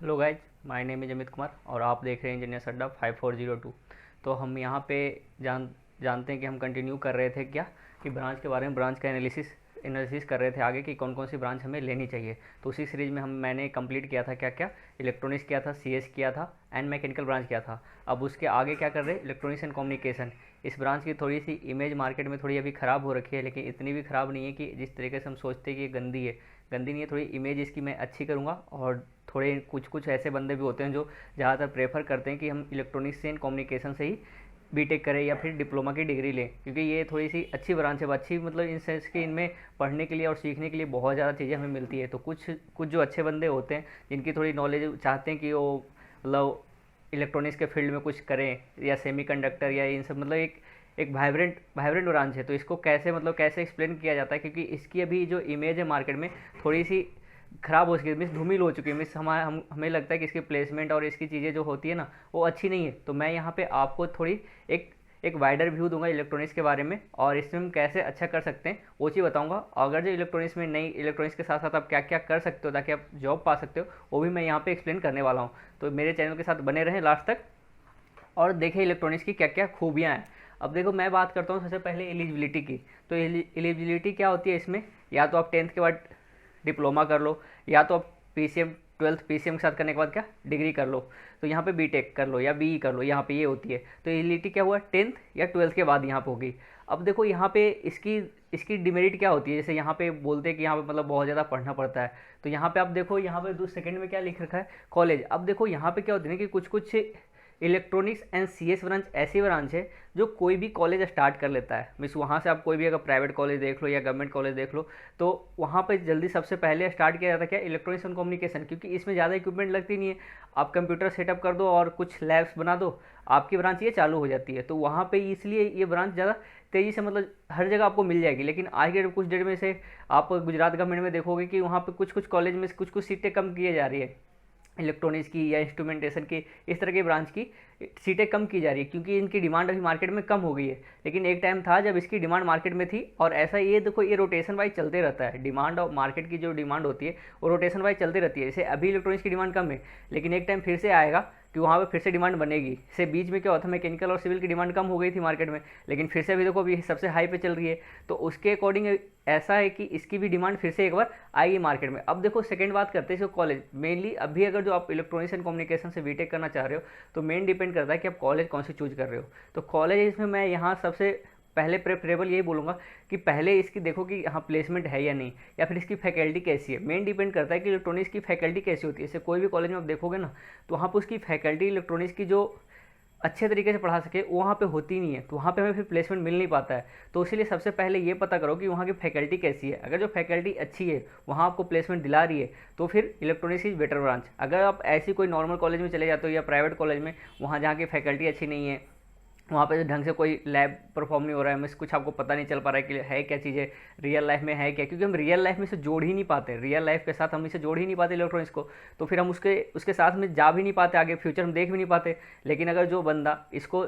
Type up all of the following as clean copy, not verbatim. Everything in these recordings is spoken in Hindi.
Hello guys, my name is Amit Kumar और आप देख रहे हैं इंजीनियर अड्डा 5402। तो हम यहाँ पे जानते हैं कि हम कंटिन्यू कर रहे थे क्या कि ब्रांच के बारे में, ब्रांच का एनालिसिस कर रहे थे आगे कि कौन कौन सी ब्रांच हमें लेनी चाहिए। तो उसी सीरीज़ में मैंने कंप्लीट किया था क्या क्या, इलेक्ट्रॉनिक्स किया था, सीएस किया था एंड मैकेनिकल ब्रांच किया था। अब उसके आगे क्या कर रहे हैं, इलेक्ट्रॉनिक्स एंड कम्युनिकेशन। इस ब्रांच की थोड़ी सी इमेज मार्केट में थोड़ी अभी ख़राब हो रखी है, लेकिन इतनी भी ख़राब नहीं है कि जिस तरीके से हम सोचते हैं कि ये गंदी है। गंदी नहीं है, थोड़ी इमेज इसकी मैं अच्छी करूँगा। और थोड़े कुछ कुछ ऐसे बंदे भी होते हैं जो ज़्यादातर प्रेफर करते हैं कि हम इलेक्ट्रॉनिक्स एंड कम्युनिकेशन से ही बीटेक करें या फिर डिप्लोमा की डिग्री लें, क्योंकि ये थोड़ी सी अच्छी ब्रांच है। अच्छी मतलब इन सेंस कि इनमें पढ़ने के लिए और सीखने के लिए बहुत ज़्यादा चीज़ें हमें मिलती है। तो कुछ कुछ जो अच्छे बंदे होते हैं जिनकी थोड़ी नॉलेज चाहते हैं कि वो मतलब इलेक्ट्रॉनिक्स के फील्ड में कुछ करें या सेमीकंडक्टर या इन सब, मतलब एक वाइब्रेंट वाइब्रेंट ब्रांच है। तो इसको कैसे मतलब कैसे एक्सप्लेन किया जाता है, क्योंकि इसकी अभी जो इमेज है मार्केट में थोड़ी सी ख़राब हो चुकी है, मिस धूमिल हो चुकी है। मिस हमें लगता है कि इसकी प्लेसमेंट और इसकी चीज़ें जो होती है ना वो अच्छी नहीं है। तो मैं यहाँ पे आपको थोड़ी एक एक वाइडर व्यू दूंगा इलेक्ट्रॉनिक्स के बारे में, और इसमें हम कैसे अच्छा कर सकते हैं वो चीज़ बताऊंगा। अगर जो इलेक्ट्रॉनिक्स में नहीं, इलेक्ट्रॉनिक्स के साथ साथ आप क्या क्या कर सकते हो ताकि आप जॉब पा सकते हो, वो भी मैं यहाँ पे एक्सप्लेन करने वाला हूँ। तो मेरे चैनल के साथ बने रहें लास्ट तक और देखें इलेक्ट्रॉनिक्स की क्या क्या खूबियाँ हैं। अब देखो, मैं बात करता हूँ सबसे पहले एलिजिबिलिटी की। तो एलिजिबिलिटी क्या होती है इसमें, या तो आप 10th के बाद डिप्लोमा कर लो, या तो आप पीसीएम 12th पीसीएम के साथ करने के बाद क्या डिग्री कर लो। तो यहाँ पे बीटेक कर लो या बीई कर लो, यहाँ पे ये होती है। तो एलिजिबिलिटी क्या हुआ, 10th या 12th के बाद यहाँ पे होगी। अब देखो यहाँ पे इसकी इसकी डिमेरिट क्या होती है, जैसे यहाँ पे बोलते हैं कि यहाँ पे मतलब बहुत ज़्यादा पढ़ना पड़ता है। तो यहाँ पे आप देखो, यहाँ पे दो सेकंड में क्या लिख रखा है, कॉलेज। अब देखो यहाँ पे क्या होती है ना कि कुछ कुछ इलेक्ट्रॉनिक्स एंड सीएस ब्रांच ऐसी ब्रांच है जो कोई भी कॉलेज स्टार्ट कर लेता है। मीन्स वहाँ से आप कोई भी अगर प्राइवेट कॉलेज देख लो या गवर्नमेंट कॉलेज देख लो, तो वहाँ पे जल्दी सबसे पहले स्टार्ट किया जाता है क्या, इलेक्ट्रॉनिक्स एंड कम्युनिकेशन, क्योंकि इसमें ज़्यादा इक्विपमेंट लगती नहीं है। आप कंप्यूटर सेटअप कर दो और कुछ लैब्स बना दो, आपकी ब्रांच ये चालू हो जाती है। तो वहाँ पे इसलिए ये ब्रांच ज़्यादा तेज़ी से मतलब हर जगह आपको मिल जाएगी। लेकिन आज के कुछ डेट में से आप गुजरात गवर्नमेंट में देखोगे कि वहाँ पे कुछ कुछ कॉलेज में कुछ कुछ सीटें कम किए जा रही है, इलेक्ट्रॉनिक्स की या इंस्ट्रूमेंटेशन की, इस तरह की ब्रांच की सीटें कम की जा रही है, क्योंकि इनकी डिमांड अभी मार्केट में कम हो गई है। लेकिन एक टाइम था जब इसकी डिमांड मार्केट में थी, और ऐसा ये देखो ये रोटेशन वाइज चलते रहता है। डिमांड और मार्केट की जो डिमांड होती है वो रोटेशन वाइज चलती रहती है। जैसे अभी इलेक्ट्रॉनिक्स की डिमांड कम है, लेकिन एक टाइम फिर से आएगा कि वहाँ पे फिर से डिमांड बनेगी। इससे बीच में क्या होता है, मैकेनिकल और सिविल की डिमांड कम हो गई थी मार्केट में, लेकिन फिर से अभी देखो अभी सबसे हाई पे चल रही है। तो उसके अकॉर्डिंग ऐसा है कि इसकी भी डिमांड फिर से एक बार आएगी मार्केट में। अब देखो सेकंड बात करते हैं इसको, कॉलेज मेनली अभी अगर जो आप इलेक्ट्रॉनिक्स एंड कम्युनिकेशन से बीटेक करना चाह रहे हो, तो मेन डिपेंड करता है कि आप कॉलेज कौन सी चूज कर रहे हो। तो कॉलेज इसमें मैं यहाँ सबसे पहले प्रेफरेबल यही बोलूँगा कि पहले इसकी देखो कि यहाँ प्लेसमेंट है या नहीं, या फिर इसकी फैकल्टी कैसी है। मेन डिपेंड करता है कि इलेक्ट्रॉनिक्स की फैकल्टी कैसी होती है। जैसे कोई भी कॉलेज में आप देखोगे ना, तो वहाँ पर उसकी फैकल्टी इलेक्ट्रॉनिक्स की जो अच्छे तरीके से पढ़ा सके वो वहाँ पे होती नहीं है, तो वहाँ पे हमें फिर प्लेसमेंट मिल नहीं पाता है। तो इसीलिए सबसे पहले ये पता करो कि वहाँ की फैकल्टी कैसी है। अगर जो फैकल्टी अच्छी है, वहाँ आपको प्लेसमेंट दिला रही है, तो फिर इलेक्ट्रॉनिक्स इज बेटर ब्रांच। अगर आप ऐसी कोई नॉर्मल कॉलेज में चले जाते हो या प्राइवेट कॉलेज में, वहाँ जहाँ की फैकल्टी अच्छी नहीं है, वहाँ पे ढंग से कोई लैब परफॉर्म नहीं हो रहा है, मिस कुछ आपको पता नहीं चल पा रहा है कि है क्या चीज़ें, रियल लाइफ में है क्या, क्योंकि हम रियल लाइफ में इसे जोड़ ही नहीं पाते, रियल लाइफ के साथ हम इसे जोड़ ही नहीं पाते इलेक्ट्रॉनिक्स को। तो फिर हम उसके उसके साथ में जा भी नहीं पाते, आगे फ्यूचर हम देख भी नहीं पाते। लेकिन अगर जो बंदा इसको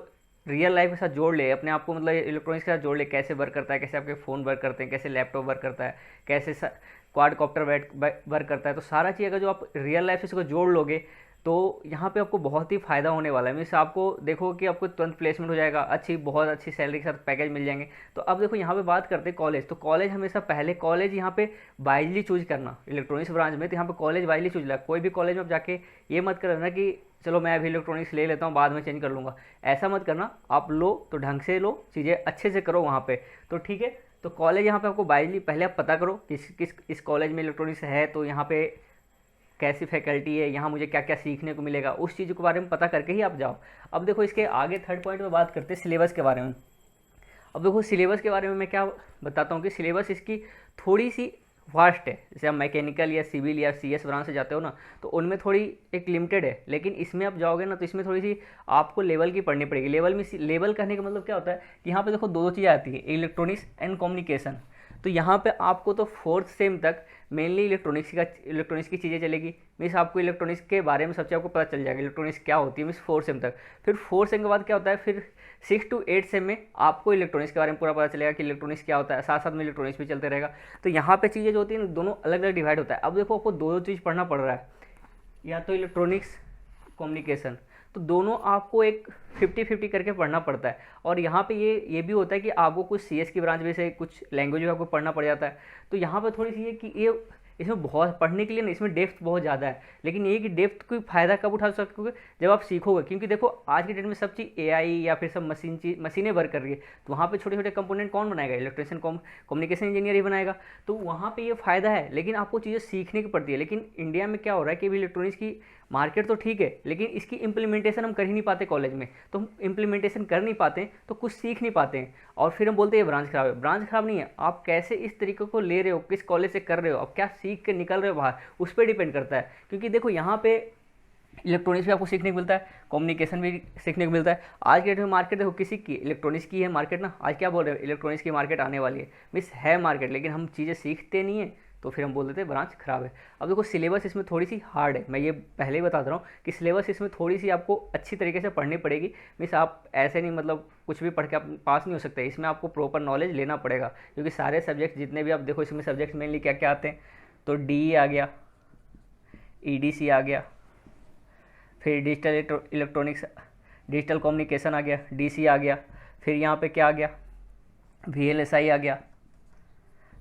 रियल लाइफ के साथ जोड़ ले, अपने आप को मतलब इलेक्ट्रॉनिक्स के साथ जोड़ ले, कैसे वर्क करता है, कैसे आपके फ़ोन वर्क करते हैं, कैसे लैपटॉप वर्क करता है, कैसे क्वाड कॉप्टर वर्क करता है, तो सारा चीज़ अगर जो आप रियल लाइफ से इसको जोड़ लोगे, तो यहाँ पे आपको बहुत ही फ़ायदा होने वाला है। मीन्स आपको देखो कि आपको तुरंत प्लेसमेंट हो जाएगा, अच्छी बहुत अच्छी सैलरी के साथ पैकेज मिल जाएंगे। तो अब देखो यहाँ पे बात करते हैं कॉलेज। तो कॉलेज हमेशा पहले कॉलेज यहाँ पे वाइजली चूज करना, इलेक्ट्रॉनिक्स ब्रांच में तो यहाँ पे कॉलेज वाइजली चूज करना। कोई भी कॉलेज में आप जाके ये मत करना कि चलो मैं अभी इलेक्ट्रॉनिक्स ले लेता हूँ बाद में चेंज कर लूँगा, ऐसा मत करना। आप लो तो ढंग से लो, चीज़ें अच्छे से करो वहाँ पे, तो ठीक है। तो कॉलेज यहाँ पे आपको वाइजली पहले आप पता करो किस किस इस कॉलेज में इलेक्ट्रॉनिक्स है, तो यहाँ पे कैसी फैकल्टी है, यहाँ मुझे क्या क्या सीखने को मिलेगा, उस चीज़ के बारे में पता करके ही आप जाओ। अब देखो इसके आगे थर्ड पॉइंट में बात करते हैं सिलेबस के बारे में। अब देखो सिलेबस के बारे में मैं क्या बताता हूँ कि सिलेबस इसकी थोड़ी सी वास्ट है। जैसे आप मैकेनिकल या सिविल या सीएस ब्रांच से जाते हो ना, तो उनमें थोड़ी एक लिमिटेड है। लेकिन इसमें आप जाओगे ना, तो इसमें थोड़ी सी आपको लेवल की पढ़नी पड़ेगी। लेवल में लेवल कहने का मतलब क्या होता है कि यहाँ पे देखो दो चीज़ें आती है, इलेक्ट्रॉनिक्स एंड कम्युनिकेशन। तो यहाँ पे आपको तो फोर्थ सेम तक मेनली इलेक्ट्रॉनिक्स की चीज़ें चलेगी। मीन्स आपको इलेक्ट्रॉनिक्स के बारे में सबसे आपको पता चल जाएगा इलेक्ट्रॉनिक्स क्या होती है, मीन्स फोर्थ सेम तक। फिर फोर्थ सेम के बाद क्या होता है, फिर 6 to 8 सेम में आपको इलेक्ट्रॉनिक्स के बारे में पूरा पता चलेगा कि इलेक्ट्रॉनिक्स क्या होता है, साथ साथ में इलेक्ट्रॉनिक्स भी चलते रहेगा। तो यहाँ पे चीज़ें जो होती है दोनों अलग अलग डिवाइड होता है। अब देखो आपको दो चीज़ पढ़ना पड़ रहा है, या तो इलेक्ट्रॉनिक्स कम्युनिकेशन, तो दोनों आपको एक 50-50 करके पढ़ना पड़ता है। और यहाँ पे ये भी होता है कि आपको कुछ सीएस की ब्रांच में से कुछ लैंग्वेज भी आपको पढ़ना पड़ जाता है। तो यहाँ पर थोड़ी सी ये कि ये इसमें बहुत पढ़ने के लिए ना, इसमें डेप्थ बहुत ज़्यादा है, लेकिन ये कि डेप्थ कोई फ़ायदा कब उठा सकोगे, जब आप सीखोगे। क्योंकि देखो आज के डेट में सब चीज़ एआई या फिर सब मशीनें वर्क कर रही है, तो वहाँ पे छोटे छोटे कंपोनेंट कौन बनाएगा, इलेक्ट्रिशियन कम्युनिकेशन इंजीनियर ही बनाएगा। तो वहाँ पे ये फ़ायदा है, लेकिन आपको चीज़ें सीखने की पड़ती है। लेकिन इंडिया में क्या हो रहा है कि अभी इलेक्ट्रॉनिक्स की मार्केट तो ठीक है, लेकिन इसकी इम्प्लीमेंटेशन हम कर ही नहीं पाते कॉलेज में। तो हम इम्प्लीमेंटेशन कर नहीं पाते हैं, तो कुछ सीख नहीं पाते हैं, और फिर हम बोलते हैं ब्रांच खराब है। ब्रांच खराब नहीं है, आप कैसे इस तरीके को ले रहे हो, किस कॉलेज से कर रहे हो, आप क्या सीख के निकल रहे हो बाहर, उस पर डिपेंड करता है। क्योंकि देखो यहाँ पे इलेक्ट्रॉनिक्स भी आपको सीखने को मिलता है, कम्युनिकेशन भी सीखने को मिलता है। आज के डेट में मार्केट देखो किसी की, इलेक्ट्रॉनिक्स की है मार्केट ना। आज क्या बोल रहे हो, इलेक्ट्रॉनिक्स की मार्केट आने वाली है, मिस है मार्केट, लेकिन हम चीज़ें सीखते नहीं हैं, तो फिर हम बोल देते हैं ब्रांच खराब है। अब देखो सिलेबस इसमें थोड़ी सी हार्ड है, मैं ये पहले ही बता रहा हूँ कि सिलेबस इसमें थोड़ी सी आपको अच्छी तरीके से पढ़नी पड़ेगी। मीन्स आप ऐसे नहीं मतलब कुछ भी पढ़ के आप पास नहीं हो सकते, इसमें आपको प्रॉपर नॉलेज लेना पड़ेगा। क्योंकि सारे सब्जेक्ट जितने भी आप देखो इसमें सब्जेक्ट मेनली क्या क्या आते हैं, तो डी आ गया, ईडीसी आ गया, फिर डिजिटल इलेक्ट्रॉनिक्स, डिजिटल कम्युनिकेशन आ गया, डीसी आ गया, फिर यहाँ पे क्या आ गया, वीएलएसआई आ गया।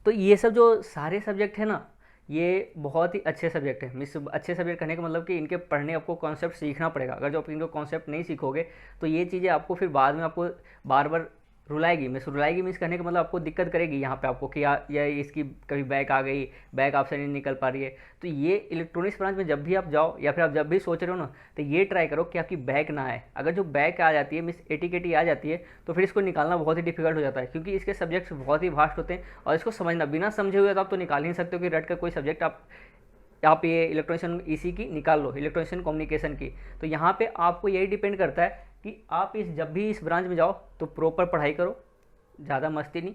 तो ये सब जो सारे सब्जेक्ट है ना, ये बहुत ही अच्छे सब्जेक्ट हैं। मिस अच्छे सब्जेक्ट कहने का मतलब कि इनके पढ़ने आपको कॉन्सेप्ट सीखना पड़ेगा। अगर जो आप इनको कॉन्सेप्ट नहीं सीखोगे तो ये चीज़ें आपको फिर बाद में आपको बार बार रुलाएगी। रुलाएगी मीन्स कहने का मतलब आपको दिक्कत करेगी यहाँ पे आपको कि या इसकी कभी बैक आ गई, बैक आपसे नहीं निकल पा रही है। तो ये इलेक्ट्रॉनिक्स ब्रांच में जब भी आप जाओ या फिर आप जब भी सोच रहे हो ना, तो ये ट्राई करो कि आपकी बैक ना आए। अगर जो बैक आ जाती है, मिस 80-80 आ जाती है, तो फिर इसको निकालना बहुत ही डिफिकल्ट हो जाता है। क्योंकि इसके सब्जेक्ट्स बहुत ही वास्ट होते हैं, और इसको समझना बिना समझे हुए तो आप तो निकाल ही नहीं सकते हो कि रट कर कोई सब्जेक्ट आप ये इलेक्ट्रॉनिक्स ईसी की निकाल लो, इलेक्ट्रॉनिक्स कम्युनिकेशन की। तो यहाँ पे आपको यही डिपेंड करता है कि आप जब भी इस ब्रांच में जाओ तो प्रॉपर पढ़ाई करो, ज़्यादा मस्ती नहीं,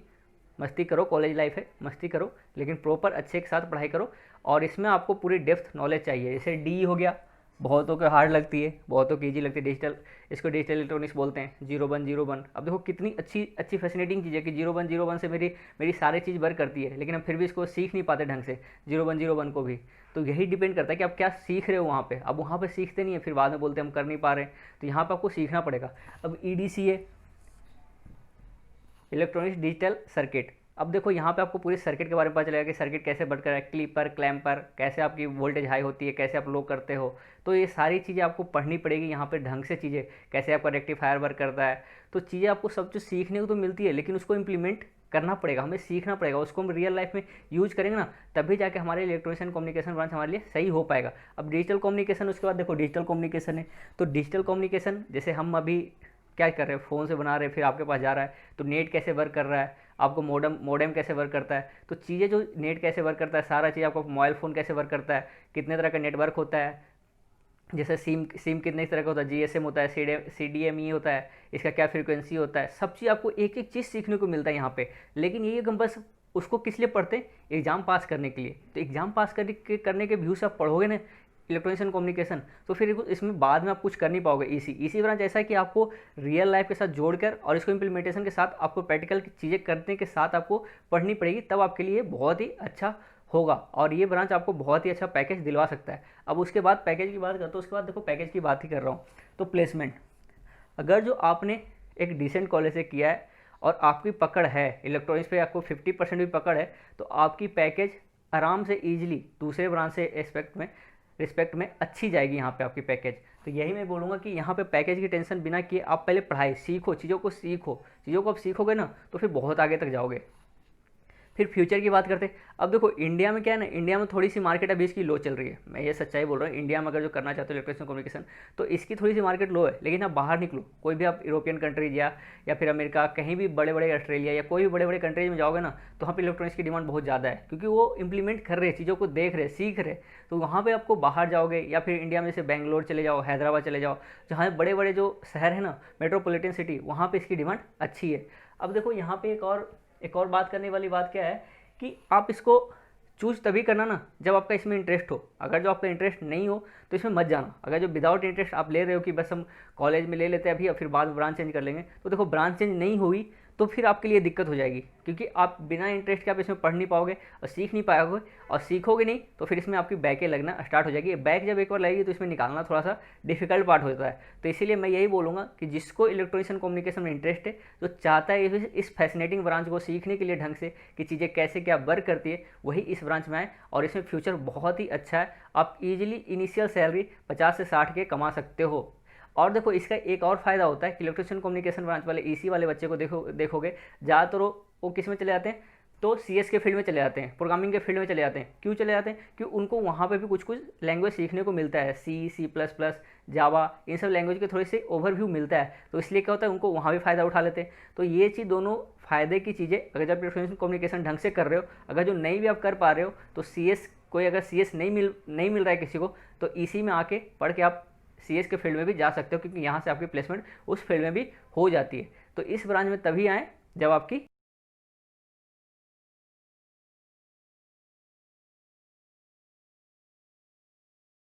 मस्ती करो, कॉलेज लाइफ है, मस्ती करो, लेकिन प्रॉपर अच्छे के साथ पढ़ाई करो। और इसमें आपको पूरी डेप्थ नॉलेज चाहिए। जैसे डी हो गया, बहुतों को हार्ड लगती है, बहुतों को ईजी लगती है। डिजिटल, इसको डिजिटल इलेक्ट्रॉनिक्स बोलते हैं। 0101, अब देखो कितनी अच्छी फैसिनेटिंग चीज़ है कि 0101 से मेरी सारी चीज़ वर्क करती है, लेकिन हम फिर भी इसको सीख नहीं पाते ढंग से, 0101 को भी। तो यही डिपेंड करता है कि आप क्या सीख रहे हो वहाँ पे। अब वहाँ पे सीखते नहीं है, फिर बाद में बोलते हैं हम कर नहीं पा रहे हैं। तो यहाँ पे आपको सीखना पड़ेगा। अब ईडीसी है, इलेक्ट्रॉनिक्स डिजिटल सर्किट। अब देखो यहाँ पे आपको पूरे सर्किट के बारे में पता चलेगा कि सर्किट कैसे वर्क कर रहा है, क्लिपर, क्लैम्पर, कैसे आपकी वोल्टेज हाई होती है, कैसे आप लो करते हो। तो ये सारी चीज़ें आपको पढ़नी पड़ेगी यहाँ पे ढंग से, चीज़ें कैसे आपका रेक्टिफायर वर्क करता है। तो चीज़ें आपको सब कुछ सीखने को तो मिलती है, लेकिन उसको इम्प्लीमेंट करना पड़ेगा, हमें सीखना पड़ेगा। उसको हम रियल लाइफ में यूज करेंगे ना, तभी जाके हमारे इलेक्ट्रॉनिक्स एंड कम्युनिकेशन ब्रांच हमारे लिए सही हो पाएगा। अब डिजिटल कम्युनिकेशन, उसके बाद देखो डिजिटल कम्युनिकेशन है। तो डिजिटल कम्युनिकेशन जैसे हम अभी क्या कर रहे हैं, फ़ोन से बना रहे हैं, फिर आपके पास जा रहा है, तो नेट कैसे वर्क कर रहा है, आपको मोडेम कैसे वर्क करता है। तो चीज़ें जो नेट कैसे वर्क करता है, सारा चीज़ आपको मोबाइल फ़ोन कैसे वर्क करता है, कितने तरह का नेटवर्क होता है, जैसे सिम कितने तरह का होता है, जीएसएम होता है, सीडीएमई होता है, इसका क्या फ्रीक्वेंसी होता है, सब चीज़ आपको एक एक चीज़ सीखने को मिलता है यहाँ पे। लेकिन ये हम बस उसको किस लिए पढ़ते हैं, एग्ज़ाम पास करने के लिए। तो एग्ज़ाम पास करने के व्यू से आप पढ़ोगे ना इलेक्ट्रॉनिक्स एंड कम्युनिकेशन, तो फिर इसमें बाद में आप कुछ कर नहीं पाओगे। इसी ब्रांच ऐसा है कि आपको रियल लाइफ के साथ जोड़कर और इसको इम्प्लीमेंटेशन के साथ आपको प्रैक्टिकल की चीज़ें करने के साथ आपको पढ़नी पड़ेगी, तब आपके लिए बहुत ही अच्छा होगा। और ये ब्रांच आपको बहुत ही अच्छा पैकेज दिलवा सकता है। अब उसके बाद पैकेज की बात करते हो, उसके बाद देखो पैकेज की बात ही कर रहा हूँ, तो प्लेसमेंट। अगर जो आपने एक डिसेंट कॉलेज से किया है और आपकी पकड़ है इलेक्ट्रॉनिक्स पे, आपको 50% भी पकड़ है, तो आपकी पैकेज आराम से ईजिली दूसरे ब्रांच से रिस्पेक्ट में अच्छी जाएगी यहाँ पे आपकी पैकेज। तो यही मैं बोलूँगा कि यहाँ पे पैकेज की टेंशन बिना किए आप पहले पढ़ाई सीखो, चीज़ों को आप सीखोगे ना, तो फिर बहुत आगे तक जाओगे। फिर फ्यूचर की बात करते हैं। अब देखो इंडिया में क्या है ना, इंडिया में थोड़ी सी मार्केट अभी इसकी लो चल रही है, मैं ये सच्चाई बोल रहा हूँ। इंडिया में अगर जो करना चाहते हो इलेक्ट्रॉनिक्स कम्युनिकेशन, तो इसकी थोड़ी सी मार्केट लो है। लेकिन आप बाहर निकलो, कोई भी आप यूरोपियन कंट्रीज या फिर अमेरिका, कहीं भी बड़े बड़े ऑस्ट्रेलिया या कोई भी बड़े बड़े कंट्रीज में जाओगे ना, तो वहाँ पर इलेक्ट्रॉनिक्स की डिमांड बहुत ज़्यादा है, क्योंकि वो इंप्लीमेंट कर रहे हैं, चीज़ों को देख रहे, सीख रहे। तो वहाँ पर आपको बाहर जाओगे, या फिर इंडिया में जैसे बेंगलोर चले जाओ, हैदराबाद चले जाओ, जहाँ बड़े बड़े जो शहर है ना, मेट्रोपॉलिटन सिटी, वहाँ पर इसकी डिमांड अच्छी है। अब देखो यहाँ पे एक और बात करने वाली बात क्या है कि आप इसको चूज़ तभी करना ना जब आपका इसमें इंटरेस्ट हो। अगर जो आपका इंटरेस्ट नहीं हो तो इसमें मत जाना। अगर जो विदाउट इंटरेस्ट आप ले रहे हो कि बस हम कॉलेज में ले लेते हैं अभी और फिर बाद में ब्रांच चेंज कर लेंगे, तो देखो ब्रांच चेंज नहीं हुई तो फिर आपके लिए दिक्कत हो जाएगी, क्योंकि आप बिना इंटरेस्ट के आप इसमें पढ़ नहीं पाओगे और सीख नहीं पाओगे, और सीखोगे नहीं तो फिर इसमें आपकी बैकें लगना स्टार्ट हो जाएगी। बैक जब एक बार लगेगी तो इसमें निकालना थोड़ा सा डिफिकल्ट पार्ट होता है। तो इसीलिए मैं यही बोलूँगा कि जिसको इलेक्ट्रॉनिक्स एंड कम्युनिकेशन में इंटरेस्ट है, जो चाहता है इस फैसिनेटिंग ब्रांच को सीखने के लिए ढंग से कि चीज़ें कैसे क्या वर्क करती है, वही इस ब्रांच में आए। और इसमें फ्यूचर बहुत ही अच्छा है, आप इजीली इनिशियल सैलरी 50 से 60 के कमा सकते हो। और देखो इसका एक और फायदा होता है कि इलेक्ट्रिशियन कम्युनिकेशन ब्रांच वाले ईसी वाले बच्चे को देखोगे ज़्यादातर वो किस में चले जाते हैं, तो सीएस के फील्ड में चले जाते हैं, प्रोग्रामिंग के फील्ड में चले जाते हैं। क्यों चले जाते हैं? क्योंकि उनको वहाँ पे भी कुछ कुछ लैंग्वेज सीखने को मिलता है, C++, जावा, इन सब लैंग्वेज के थोड़े से ओवरव्यू मिलता है। तो इसलिए क्या होता है, उनको वहाँ भी फ़ायदा उठा लेते हैं। तो ये चीज़ दोनों फ़ायदे की चीज़ें, अगर जब इलेक्ट्रॉनिक्स कम्युनिकेशन ढंग से कर रहे हो, अगर जो नहीं भी आप कर पा रहे हो, तो कोई अगर CS नहीं मिल रहा है किसी को, तो इसी में आके पढ़ के आप CS के फील्ड में भी जा सकते हो, क्योंकि यहाँ से आपकी प्लेसमेंट उस फील्ड में भी हो जाती है। तो इस ब्रांच में तभी आएँ जब आपकी